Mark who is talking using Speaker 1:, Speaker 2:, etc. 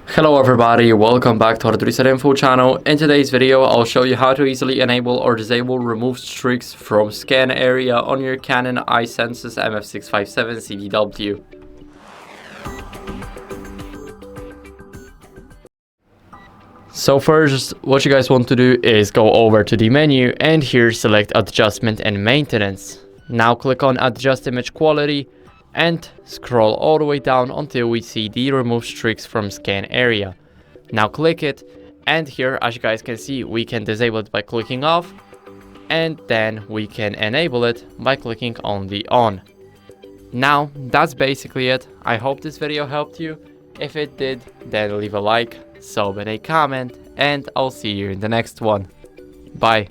Speaker 1: Hello everybody, welcome back to our Reset Info channel. In today's video, I'll show you how to easily enable or disable remove streaks from scan area on your Canon i-SENSYS MF657Cdw. So first, what you guys want to do is go over to the menu and here select Adjustment and Maintenance. Now click on Adjust Image Quality and scroll all the way down until we see the remove streaks from scan area. Now click it, and here, as you guys can see, we can disable it by clicking off, and then we can enable it by clicking on the on. Now that's basically it. I hope this video helped you. If it did, then leave a like, sub and a comment, and I'll see you in the next one. Bye.